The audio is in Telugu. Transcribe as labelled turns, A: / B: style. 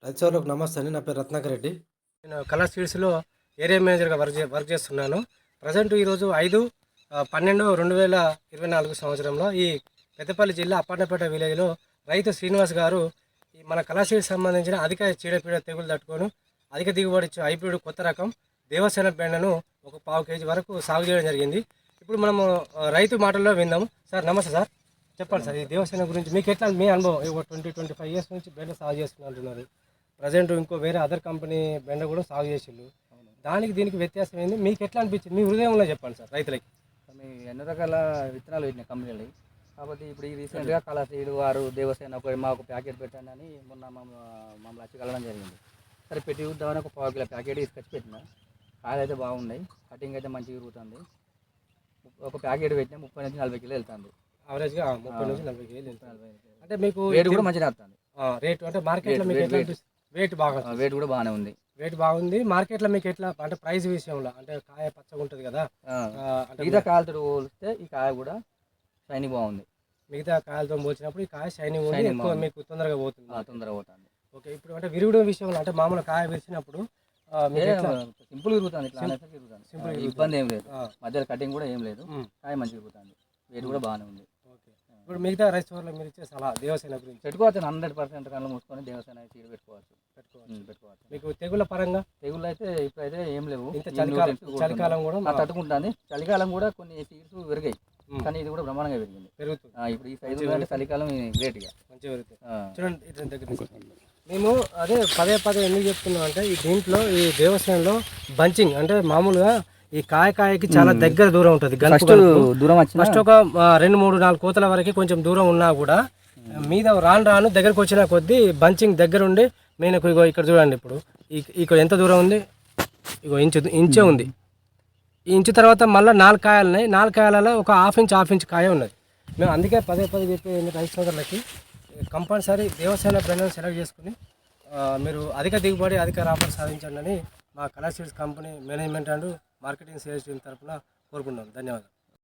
A: రైతు సోదరులకు నమస్తే అండి. నా పేరు రత్నాకర్ రెడ్డి.
B: నేను కలర్ సీడ్స్లో ఏరియా మేనేజర్గా వర్క్ చేస్తున్నాను. ప్రజెంట్ ఈరోజు 5/12/2024 సంవత్సరంలో ఈ పెద్దపల్లి జిల్లా అప్పన్నపేట విలేజ్లో రైతు శ్రీనివాస్ గారు ఈ మన కలర్ సీడ్స్ సంబంధించిన అధిక చీడపీడ తెగులు తట్టుకొని అధిక దిగుబడి ఇచ్చే హైబ్రిడ్ కొత్త రకం దేవసేన బెండను ఒక 1/2 kg వరకు సాగు చేయడం జరిగింది. ఇప్పుడు మనము రైతు మాటల్లో విందాము. సార్ నమస్తే సార్, చెప్పండి సార్ ఈ దేవసేన గురించి మీకు ఎట్లా మీ అనుభవం? 20-25 ఇయర్స్ నుంచి బెండ సాగు చేస్తున్నారు. ప్రజెంట్ ఇంకో వేరే అదర్ కంపెనీ బెండ కూడా సాగు చేసిండు. దానికి దీనికి వ్యత్యాసం ఏంది, మీకు ఎట్లా అనిపించింది? మీ హృదయంలో చెప్పండి సార్ రైతులకి.
C: మేము ఎన్నో రకాల విత్తనాలు పెట్టిన కంపెనీలు. కాబట్టి ఇప్పుడు ఈ రీసెంట్గా కలర్ సీడ్ వారు దేవసేన మాకు ప్యాకెట్ పెట్టండి అని మొన్న మమ్మల్ని వచ్చి కలవడం జరిగింది. సరే పెట్టి చూద్దామని ఒక 1/4 kg ప్యాకెట్ తీసుకొచ్చి పెట్టిన. కాయలు అయితే బాగున్నాయి, కటింగ్ అయితే మంచిగా తిరుగుతుంది. ఒక ప్యాకెట్ పెట్టినా 30-40 కిలో వెళ్తుంది.
B: అవరేజ్గా 30-40 కేజీలు వెళ్తుంది. అంటే మీకు
C: రేటు కూడా మంచిగా వస్తుంది.
B: రేటు అంటే మార్కెట్లో మీకు ఎట్లా వెయిట్ బాగా?
C: వెయిట్ కూడా బాగానే ఉంది.
B: వెయిట్ బాగుంది. మార్కెట్లో మీకు ఎట్లా అంటే ప్రైస్ విషయంలో అంటే కాయ పచ్చగా ఉంటుంది కదా, అంటే
C: మిగతా కాయలతో పోలిస్తే ఈ కాయ కూడా షైనింగ్ బాగుంది.
B: మిగతా కాయలతో పోల్చినప్పుడు ఈ కాయ షైనింగ్ ఉంది, ఎక్కువ మీకు తొందరగా పోతుంది.
C: తొందరగా పోతుంది.
B: ఓకే, ఇప్పుడు అంటే విరుగుడు విషయంలో అంటే మామూలు కాయ విరిచినప్పుడు
C: సింపుల్ తిరుగుతుంది. ఇట్లా సింపుల్ ఇబ్బంది ఏం లేదు. మధ్యలో కటింగ్ కూడా ఏం లేదు. కాయ మంచిగా తిరుగుతుంది. వెయిట్ కూడా బాగానే ఉంది.
B: ఇప్పుడు మిగతా రైస్ స్టోర్లో మీరు ఇచ్చే సలహా దేవసేన గురించి?
C: పెట్టుకోవచ్చు. 100% కళ్ళు మూసుకొని దేవసేన సీడ్ పెట్టుకోవచ్చు.
B: మీకు తెగుళ్ళ పరంగా
C: తెగుళ్ళు అయితే ఇప్పుడైతే ఏం లేవు.
B: ఇంత చలికాలం కూడా
C: తట్టుకుంటుంది. చలికాలం కూడా కొన్ని సీడ్స్ పెరిగాయి, కానీ ఇది కూడా బ్రహ్మాండంగా పెరుగుతుంది. ఇప్పుడు ఈ సైజు అంటే చలికాలం గ్రేట్గా
B: మంచిగా పెరుగుతుంది. చూడండి ఇట్లా దగ్గర మేము అదే పదే ఎందుకు చెప్తున్నాం అంటే ఈ దీంట్లో ఈ దేవసేనలో బంచింగ్ అంటే మామూలుగా ఈ కాయకి చాలా దగ్గర దూరం ఉంటుంది. ఫస్ట్ ఒక 2-3-4 కోతల వరకు కొంచెం దూరం ఉన్నా కూడా మీద రాను దగ్గరకు వచ్చిన కొద్దీ బంచింగ్ దగ్గర ఉండి మేము ఇగో ఇక్కడ చూడండి. ఇప్పుడు ఇక్కడ ఎంత దూరం ఉంది? ఇగో ఇంచే ఉంది. ఈ ఇంచు తర్వాత మళ్ళీ 4 కాయలు ఉన్నాయి. 4 కాయలలో ఒక హాఫ్ ఇంచ్ కాయ ఉన్నది. మేము అందుకే పదే చెప్పే రైతు సోదరులకి కంపల్సరీ దేవసేన బ్రాండ్ని సెలెక్ట్ చేసుకుని మీరు అధిక దిగుబడి అధిక రాబడి సాధించండి అని మా colour seeds company management and marketing sales team తరఫున కోరుకుంటున్నాం. ధన్యవాదాలు.